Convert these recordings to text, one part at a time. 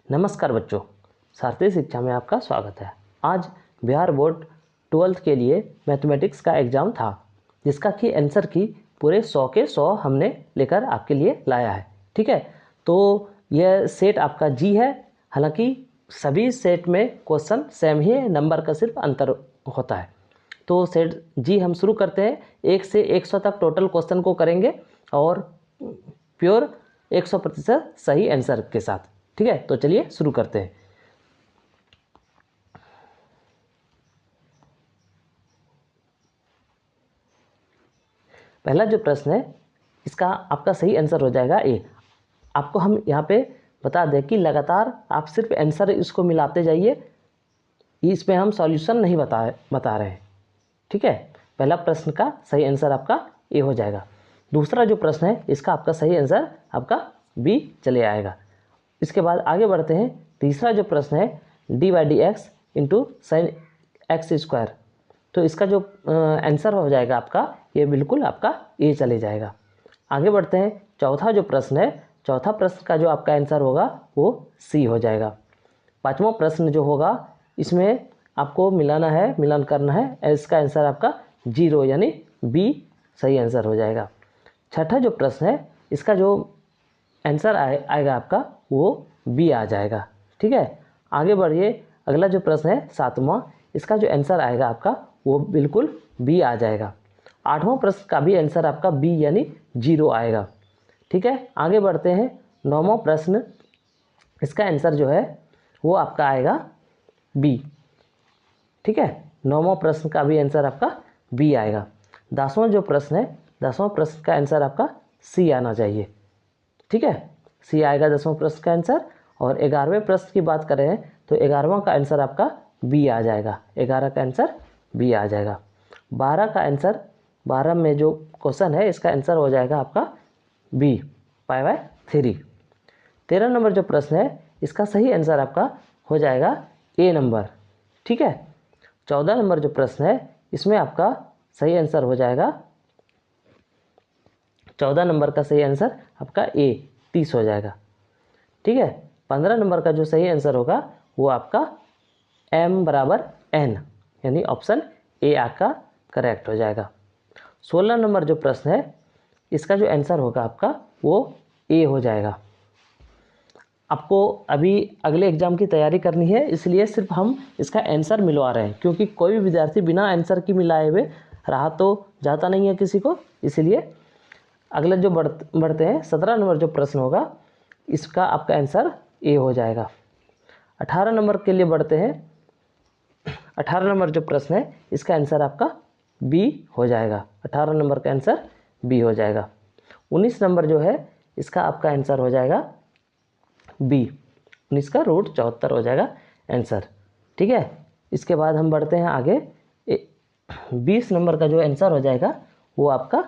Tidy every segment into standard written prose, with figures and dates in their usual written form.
नमस्कार बच्चों, सारथी शिक्षा में आपका स्वागत है। आज बिहार बोर्ड 12th के लिए मैथमेटिक्स का एग्ज़ाम था, जिसका कि आंसर की पूरे 100 के 100 हमने लेकर आपके लिए लाया है। ठीक है, तो यह सेट आपका जी है। हालांकि सभी सेट में क्वेश्चन सेम ही है, नंबर का सिर्फ अंतर होता है। तो सेट जी हम शुरू करते हैं। 1 से 100 तक टोटल क्वेश्चन को करेंगे और प्योर 100% सही आंसर के साथ। ठीक है, तो चलिए शुरू करते हैं। पहला जो प्रश्न है, इसका आपका सही आंसर हो जाएगा ए। आपको हम यहाँ पे बता दें कि लगातार आप सिर्फ आंसर इसको मिलाते जाइए, इसमें हम सॉल्यूशन नहीं बता रहे हैं। ठीक है, पहला प्रश्न का सही आंसर आपका ए हो जाएगा। दूसरा जो प्रश्न है, इसका आपका सही आंसर आपका बी चले आएगा। इसके बाद आगे बढ़ते हैं। तीसरा जो प्रश्न है, dy/dx into sine x square, तो इसका जो आंसर हो जाएगा आपका, ये बिल्कुल आपका ए चले जाएगा। आगे बढ़ते हैं। चौथा जो प्रश्न है, चौथा प्रश्न का जो आपका आंसर होगा वो सी हो जाएगा। पांचवा प्रश्न जो होगा, इसमें आपको मिलान करना है। इसका आंसर आपका 0 यानी बी सही आंसर हो जाएगा। छठा जो प्रश्न है, इसका जो आंसर आएगा आपका वो बी आ जाएगा। ठीक है, आगे बढ़िए। अगला जो प्रश्न है सातवां, इसका जो आंसर आएगा आपका वो बिल्कुल बी आ जाएगा। आठवां प्रश्न का भी आंसर आपका बी यानी 0 आएगा। ठीक है, आगे बढ़ते हैं। नौवां प्रश्न, इसका आंसर जो है वो आपका आएगा बी। ठीक है, नौवां प्रश्न का भी आंसर आपका बी आएगा। 10वां जो प्रश्न है, 10वां प्रश्न का आंसर आपका सी आना चाहिए। ठीक है, सी आएगा 10वां प्रश्न का आंसर। और 11वें प्रश्न की बात करें तो 11वां का आंसर आपका बी आ जाएगा। 11 का आंसर बी आ जाएगा। 12 का आंसर, 12 में जो क्वेश्चन है, इसका आंसर हो जाएगा आपका बी π/3। 13 नंबर जो प्रश्न है, इसका सही आंसर आपका हो जाएगा ए नंबर। ठीक है, 14 नंबर जो प्रश्न है, इसमें आपका सही आंसर हो जाएगा, 14 नंबर का सही आंसर आपका ए 30 हो जाएगा। ठीक है, 15 नंबर का जो सही आंसर होगा वो आपका m = n यानी ऑप्शन ए आपका करेक्ट हो जाएगा। 16 नंबर जो प्रश्न है, इसका जो आंसर होगा आपका वो ए हो जाएगा। आपको अभी अगले एग्जाम की तैयारी करनी है, इसलिए सिर्फ हम इसका आंसर मिलवा रहे हैं, क्योंकि कोई भी विद्यार्थी बिना आंसर की मिलाए हुए रहा तो जाता नहीं है किसी को। इसलिए अगले जो बढ़ते हैं, 17 नंबर जो प्रश्न होगा, इसका आपका आंसर ए हो जाएगा। 18 नंबर के लिए बढ़ते हैं। 18 नंबर जो प्रश्न है, इसका आंसर आपका बी हो जाएगा। 18 नंबर का आंसर बी हो जाएगा। 19 नंबर जो है, इसका आपका आंसर हो जाएगा बी। 19 का √74 हो जाएगा आंसर। ठीक है, इसके बाद हम बढ़ते हैं आगे। 20 नंबर का जो आंसर हो जाएगा वो आपका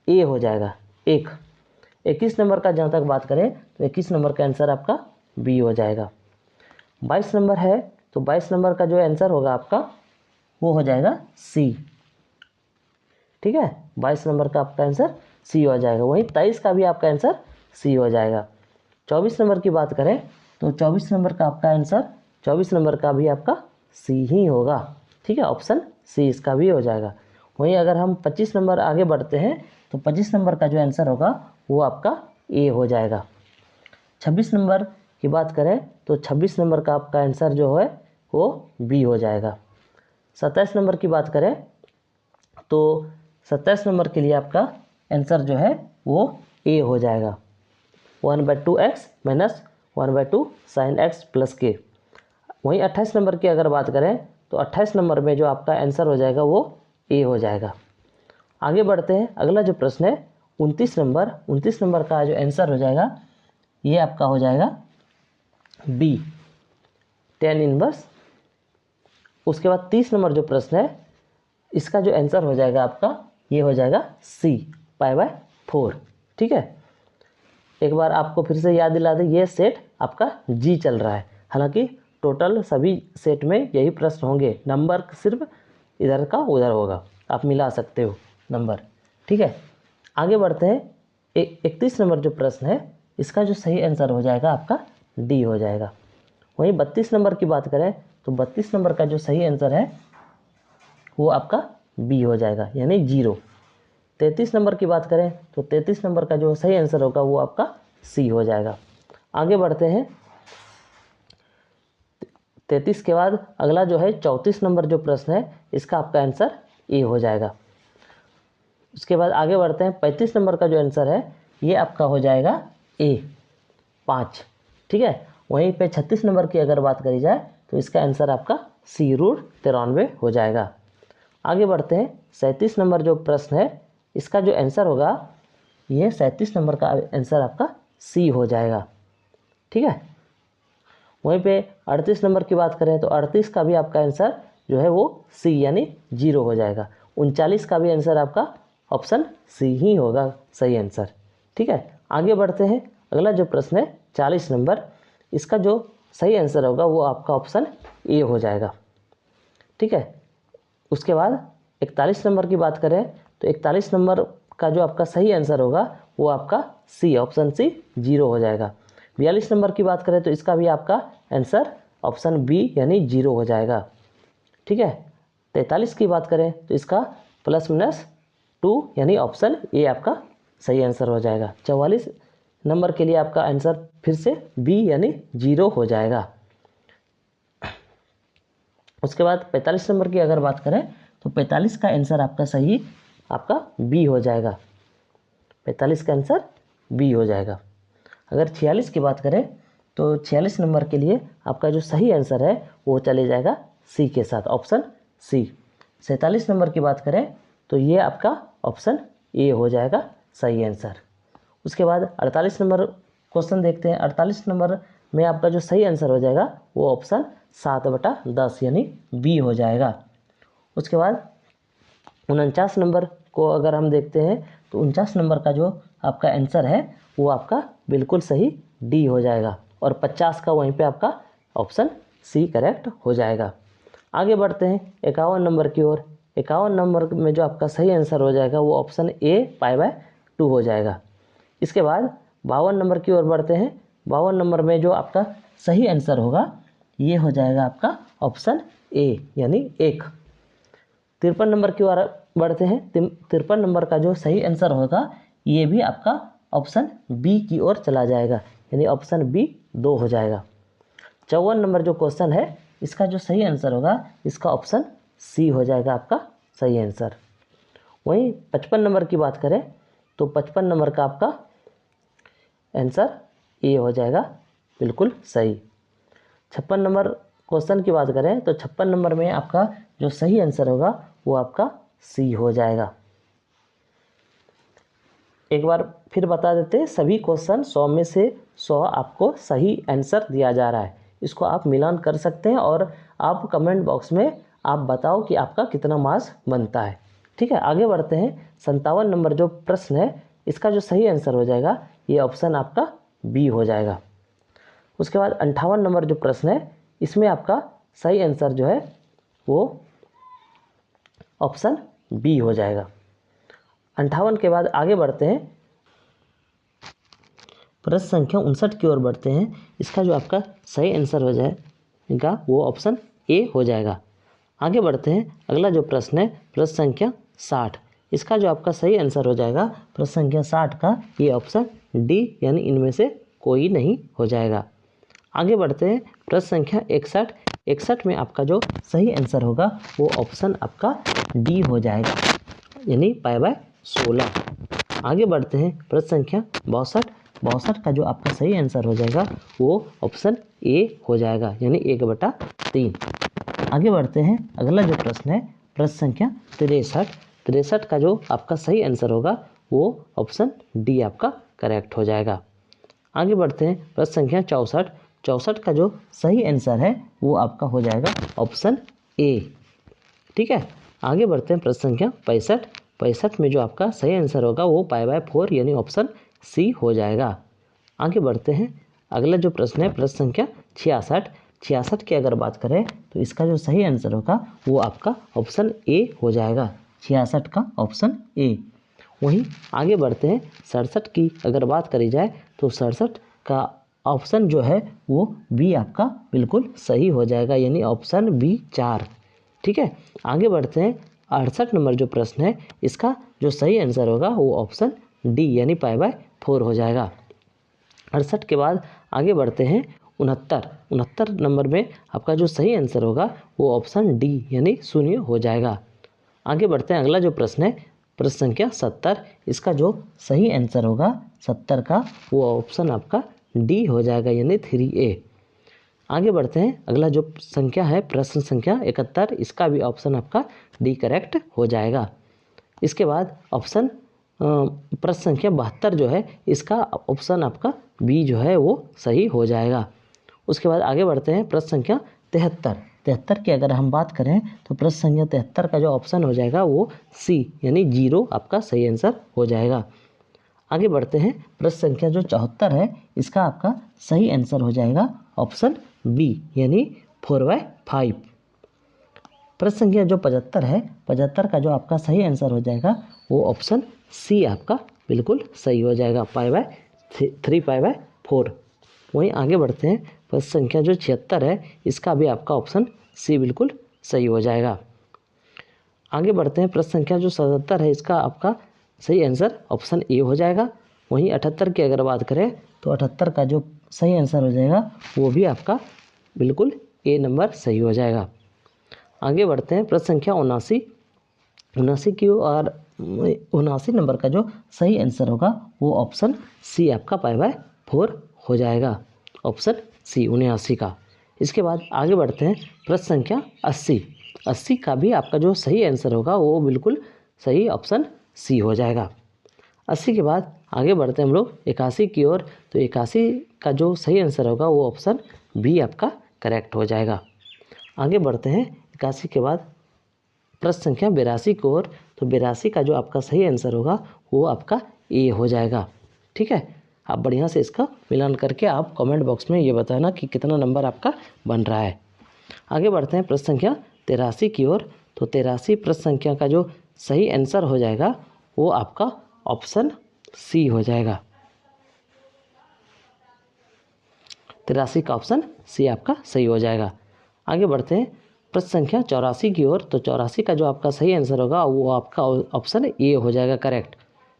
ए हो जाएगा। 21 नंबर का जहाँ तक बात करें तो 21 नंबर का आंसर आपका बी हो जाएगा। 22 नंबर है, तो 22 नंबर का जो आंसर होगा आपका वो हो जाएगा सी। ठीक है, 22 नंबर का आपका आंसर सी हो जाएगा। वहीं 23 का भी आपका आंसर सी हो जाएगा। 24 नंबर की बात करें तो 24 नंबर का आपका आंसर, 24 नंबर का भी आपका सी ही होगा। ठीक है, ऑप्शन सी इसका भी हो जाएगा। वहीं अगर हम 25 नंबर आगे बढ़ते हैं तो 25 नंबर का जो आंसर होगा वो आपका ए हो जाएगा। 26 नंबर की बात करें तो 26 नंबर का आपका आंसर जो है वो बी हो जाएगा। 27 नंबर की बात करें तो 27 नंबर के लिए आपका आंसर जो है वो ए हो जाएगा। 1/2x - 1/2 sin x + k। वहीं 28 नंबर की अगर बात करें तो 28 नंबर में जो आपका आंसर हो जाएगा वो ए हो जाएगा। आगे बढ़ते हैं। अगला जो प्रश्न है 29 नंबर, 29 नंबर का जो आंसर हो जाएगा ये आपका हो जाएगा बी, tan इनवर्स। उसके बाद 30 नंबर जो प्रश्न है, इसका जो आंसर हो जाएगा आपका ये हो जाएगा सी, π/4। ठीक है, एक बार आपको फिर से याद दिला दें, ये सेट आपका जी चल रहा है। हालांकि टोटल सभी सेट में यही प्रश्न होंगे, नंबर सिर्फ इधर का उधर होगा, आप मिला सकते हो नंबर। ठीक है, आगे बढ़ते हैं। 31 नंबर जो प्रश्न है, इसका जो सही आंसर हो जाएगा आपका डी हो जाएगा। वहीं 32 नंबर की बात करें तो 32 नंबर का जो सही आंसर है वो आपका बी हो जाएगा, यानी 0। 33 नंबर की बात करें तो 33 नंबर का जो सही आंसर होगा वो आपका सी हो जाएगा। आगे बढ़ते हैं। 33 के बाद अगला जो है 34 नंबर जो प्रश्न है, इसका आपका आंसर ए हो जाएगा। उसके बाद आगे बढ़ते हैं। 35 नंबर का जो आंसर है ये आपका हो जाएगा ए 5, ठीक है। वहीं पे 36 नंबर की अगर बात करी जाए तो इसका आंसर आपका सी √93 हो जाएगा। आगे बढ़ते हैं। 37 नंबर जो प्रश्न है इसका जो आंसर होगा ये 37 नंबर का आंसर आपका सी हो जाएगा, ठीक है। वहीं पे 38 नंबर की बात करें तो 38 का भी आपका आंसर जो है वो सी यानी 0 हो जाएगा। 39 का भी आंसर आपका ऑप्शन सी ही होगा सही आंसर, ठीक है। आगे बढ़ते हैं। अगला जो प्रश्न है 40 नंबर, इसका जो सही आंसर होगा वो आपका ऑप्शन ए हो जाएगा, ठीक है। उसके बाद 41 नंबर की बात करें तो 41 नंबर का जो आपका सही आंसर होगा वो आपका सी ऑप्शन सी 0 हो जाएगा। 42 नंबर की बात करें तो इसका भी आपका आंसर ऑप्शन बी यानी 0 हो जाएगा, ठीक है। 43 की बात करें तो इसका +-2 यानी ऑप्शन ए आपका सही आंसर हो जाएगा। 44 नंबर के लिए आपका आंसर फिर से बी यानी 0 हो जाएगा। उसके बाद 45 नंबर की अगर बात करें तो 45 का आंसर आपका सही आपका बी हो जाएगा। 45 का आंसर बी हो जाएगा। अगर 46 की बात करें तो 46 नंबर के लिए आपका जो सही आंसर है वो चले जाएगा सी के साथ, ऑप्शन सी। 47 नंबर की बात करें तो ये आपका ऑप्शन ए हो जाएगा सही आंसर। उसके बाद 48 नंबर क्वेश्चन देखते हैं। 48 नंबर में आपका जो सही आंसर हो जाएगा वो ऑप्शन 7/10 यानी बी हो जाएगा। उसके बाद 49 नंबर को अगर हम देखते हैं तो 49 नंबर का जो आपका आंसर है वो आपका बिल्कुल सही डी हो जाएगा, और 50 का वहीं पे आपका ऑप्शन सी करेक्ट हो जाएगा। आगे बढ़ते हैं 51 नंबर की ओर। 51 नंबर में जो आपका सही आंसर हो जाएगा वो ऑप्शन ए π/2 हो जाएगा। इसके बाद 52 नंबर की ओर बढ़ते हैं। 52 नंबर में जो आपका सही आंसर होगा ये हो जाएगा आपका ऑप्शन ए यानी 1। 53 नंबर की ओर बढ़ते हैं। 53 नंबर का जो सही आंसर होगा ये भी आपका ऑप्शन बी की ओर चला जाएगा, यानी ऑप्शन बी 2 हो जाएगा। 54 नंबर जो क्वेश्चन है इसका जो सही आंसर होगा इसका ऑप्शन सी हो जाएगा आपका सही आंसर। वहीं 55 नंबर की बात करें तो 55 नंबर का आपका आंसर ए हो जाएगा बिल्कुल सही। 56 नंबर क्वेश्चन की बात करें तो 56 नंबर में आपका जो सही आंसर होगा वो आपका सी हो जाएगा। एक बार फिर बता देते हैं, सभी क्वेश्चन 100 में से 100 आपको सही आंसर दिया जा रहा है। इसको आप मिलान कर सकते हैं और आप कमेंट बॉक्स में आप बताओ कि आपका कितना मार्क्स बनता है, ठीक है। आगे बढ़ते हैं। 57 नंबर जो प्रश्न है इसका जो सही आंसर हो जाएगा ये ऑप्शन आपका बी हो जाएगा। उसके बाद 58 नंबर जो प्रश्न है इसमें आपका सही आंसर जो है वो ऑप्शन बी हो जाएगा। 58 के बाद आगे बढ़ते हैं। प्रश्न संख्या 59 की ओर बढ़ते हैं। इसका जो आपका सही आंसर हो जाएगा वो ऑप्शन ए हो जाएगा। आगे बढ़ते हैं। अगला जो प्रश्न है प्रश्न संख्या 60, इसका जो आपका सही आंसर हो जाएगा प्रश्न संख्या 60 का ये ऑप्शन डी यानी इनमें से कोई नहीं हो जाएगा। आगे बढ़ते हैं। प्रश्न संख्या 61, 61 में आपका जो सही आंसर होगा वो ऑप्शन आपका डी हो जाएगा यानी π/16। आगे बढ़ते हैं। प्रश्न संख्या 62, 62 का जो आपका सही आंसर हो जाएगा वो ऑप्शन ए हो जाएगा यानी 1/3। आगे बढ़ते हैं। अगला जो प्रश्न है प्रश्न संख्या 63, 63 का जो आपका सही आंसर होगा वो ऑप्शन डी आपका करेक्ट हो जाएगा। आगे बढ़ते हैं। प्रश्न संख्या 64, 64 का जो सही आंसर है वो आपका हो जाएगा ऑप्शन ए, ठीक है। आगे बढ़ते हैं। प्रश्न संख्या 65, 65 में जो आपका सही आंसर होगा वो π/4 यानी ऑप्शन सी हो जाएगा। आगे बढ़ते हैं। अगला जो प्रश्न है प्रश्न संख्या 66, 66 की अगर बात करें तो इसका जो सही आंसर होगा वो आपका ऑप्शन ए हो जाएगा, 66 का ऑप्शन ए। वहीं आगे बढ़ते हैं। 67 की अगर बात करी जाए तो 67 का ऑप्शन जो है वो बी आपका बिल्कुल सही हो जाएगा, यानी ऑप्शन बी 4। ठीक है, आगे बढ़ते हैं। 68 नंबर जो प्रश्न है इसका जो सही आंसर होगा वो ऑप्शन डी यानी π/4 हो जाएगा। 68 के बाद आगे बढ़ते हैं 69 नंबर में आपका जो सही आंसर होगा वो ऑप्शन डी यानी 0 हो जाएगा। आगे बढ़ते हैं, अगला जो प्रश्न है प्रश्न संख्या 70, इसका जो सही आंसर होगा 70 का वो ऑप्शन आपका डी हो जाएगा यानी 3A। आगे बढ़ते हैं, अगला जो संख्या है प्रश्न संख्या 71, इसका भी ऑप्शन आपका डी करेक्ट हो जाएगा। इसके बाद ऑप्शन प्रश्न संख्या 72 जो है इसका ऑप्शन आपका बी जो है वो सही हो जाएगा। उसके बाद आगे बढ़ते हैं प्रश्न संख्या 73 की अगर हम बात करें तो प्रश्न संख्या 73 का जो ऑप्शन हो जाएगा वो सी यानी 0 आपका सही आंसर हो जाएगा। आगे बढ़ते हैं, प्रश्न संख्या जो 74 है इसका आपका सही आंसर हो जाएगा ऑप्शन बी यानी 4/5। प्रश्न संख्या जो 75 है, 75 का जो आपका सही आंसर हो जाएगा वो ऑप्शन सी आपका बिल्कुल सही हो जाएगा 3π/4। वहीं आगे बढ़ते हैं, प्रश्न संख्या जो 76 है इसका भी आपका ऑप्शन सी बिल्कुल सही हो जाएगा। आगे बढ़ते हैं, प्रश्न संख्या जो 77 है इसका आपका सही आंसर ऑप्शन ए हो जाएगा। वहीं 78 की अगर बात करें तो 78 का जो सही आंसर हो जाएगा वो भी आपका बिल्कुल ए नंबर सही हो जाएगा। आगे बढ़ते हैं, प्रश्न संख्या 79 की और 79 नंबर का जो सही आंसर होगा वो ऑप्शन सी आपका π/4 हो जाएगा, ऑप्शन सी 79 का। इसके बाद आगे बढ़ते हैं, प्रश्न संख्या 80 का भी आपका जो सही आंसर होगा वो बिल्कुल सही ऑप्शन सी हो जाएगा। 80 के बाद आगे बढ़ते हैं हम लोग 81 की ओर, तो 81 का जो सही आंसर होगा वो ऑप्शन बी आपका करेक्ट हो जाएगा। आगे बढ़ते हैं 81 के बाद प्रश्न संख्या 82 की ओर, तो 82 का जो आपका सही आंसर होगा वो आपका ए हो जाएगा। ठीक है, आप बढ़िया से इसका मिलान करके आप कमेंट बॉक्स में ये बताना कि कितना नंबर आपका बन रहा है। आगे बढ़ते हैं प्रश्न संख्या 83 की ओर, तो 83 प्रश्न संख्या का जो सही आंसर हो जाएगा वो आपका ऑप्शन सी हो जाएगा। 83 का ऑप्शन सी आपका सही हो जाएगा। आगे बढ़ते हैं प्रश्न संख्या 84 की ओर, तो 84 का जो आपका सही आंसर होगा वो आपका ऑप्शन ए हो जाएगा करेक्ट।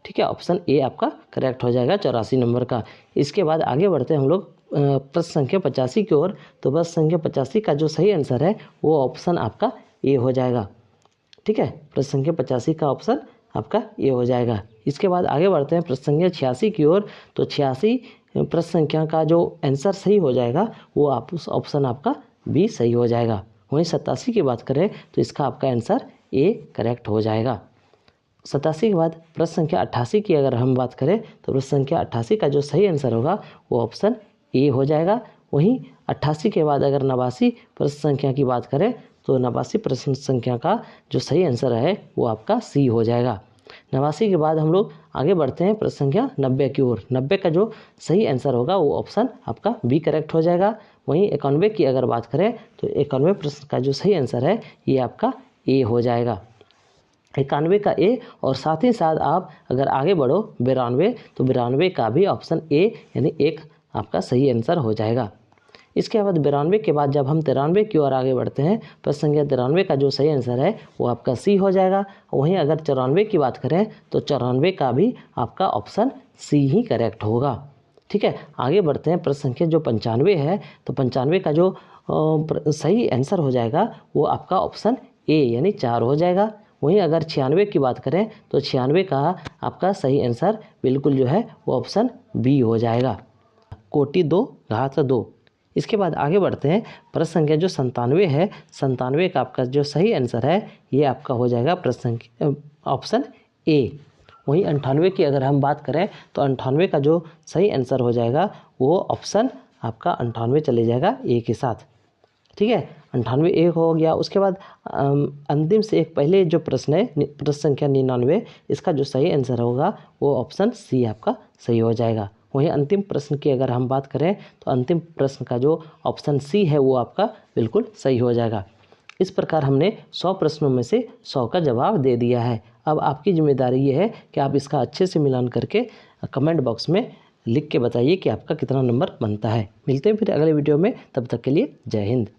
ठीक है, ऑप्शन ए आपका करेक्ट हो जाएगा 84 नंबर का। इसके बाद आगे बढ़ते हैं हम लोग प्रश्न संख्या 85 की ओर, तो प्रश्न संख्या 85 का जो सही आंसर है वो ऑप्शन आपका ए हो जाएगा। ठीक है, प्रश्न संख्या 85 का ऑप्शन आपका ए हो जाएगा। इसके बाद आगे बढ़ते हैं प्रश्न संख्या 86 की ओर, तो 86 प्रश्न संख्या का जो आंसर सही हो जाएगा वो आप उस ऑप्शन आपका बी सही हो जाएगा। वहीं 87 की बात करें तो इसका आपका आंसर ए करेक्ट हो जाएगा। 87 के बाद प्रश्न संख्या 88 की अगर हम बात करें तो प्रश्न संख्या 88 का जो सही आंसर होगा वो ऑप्शन ए हो जाएगा। वहीं 88 के बाद अगर 89 प्रश्न संख्या की बात करें तो 89 प्रश्न संख्या का जो सही आंसर है वो आपका सी हो जाएगा। 89 के बाद हम लोग आगे बढ़ते हैं प्रश्न संख्या 90 की ओर। 90 का जो सही आंसर होगा वो ऑप्शन आपका बी करेक्ट हो जाएगा। वहीं 91 की अगर बात करें तो 91 प्रश्न का जो सही आंसर है ये आपका ए हो जाएगा। 91 का ए, और साथ ही साथ आप अगर आगे बढ़ो 92, तो 92 का भी ऑप्शन ए यानी एक आपका सही आंसर हो जाएगा। इसके बाद 92 के बाद जब हम 93 की ओर आगे बढ़ते हैं, प्रश्न संख्या 93 का जो सही आंसर है वो आपका सी हो जाएगा। वहीं अगर 94 की बात करें तो 94 का भी आपका ऑप्शन सी ही करेक्ट होगा। ठीक है, आगे बढ़ते हैं प्रश्न संख्या जो 95 है, तो 95 का जो सही आंसर हो जाएगा वो आपका ऑप्शन ए यानी 4 हो जाएगा। वहीं अगर 96 की बात करें तो 96 का आपका सही आंसर बिल्कुल जो है वो ऑप्शन बी हो जाएगा, कोटि 2 घात 2। इसके बाद आगे बढ़ते हैं प्रश्न संख्या जो 97 है, 97 का आपका जो सही आंसर है ये आपका हो जाएगा प्रश्न संख्या ऑप्शन ए। वहीं 98 की अगर हम बात करें तो 98 का जो सही आंसर हो जाएगा वो ऑप्शन आपका 98 चले जाएगा ए के साथ। ठीक है, 98 एक हो गया। उसके बाद अंतिम से एक पहले जो प्रश्न है प्रश्न संख्या 99, इसका जो सही आंसर होगा वो ऑप्शन सी आपका सही हो जाएगा। वहीं अंतिम प्रश्न की अगर हम बात करें तो अंतिम प्रश्न का जो ऑप्शन सी है वो आपका बिल्कुल सही हो जाएगा। इस प्रकार हमने 100 प्रश्नों में से 100 का जवाब दे दिया है। अब आपकी जिम्मेदारी ये है कि आप इसका अच्छे से मिलान करके कमेंट बॉक्स में लिख के बताइए कि आपका कितना नंबर बनता है। मिलते हैं फिर अगले वीडियो में, तब तक के लिए जय हिंद।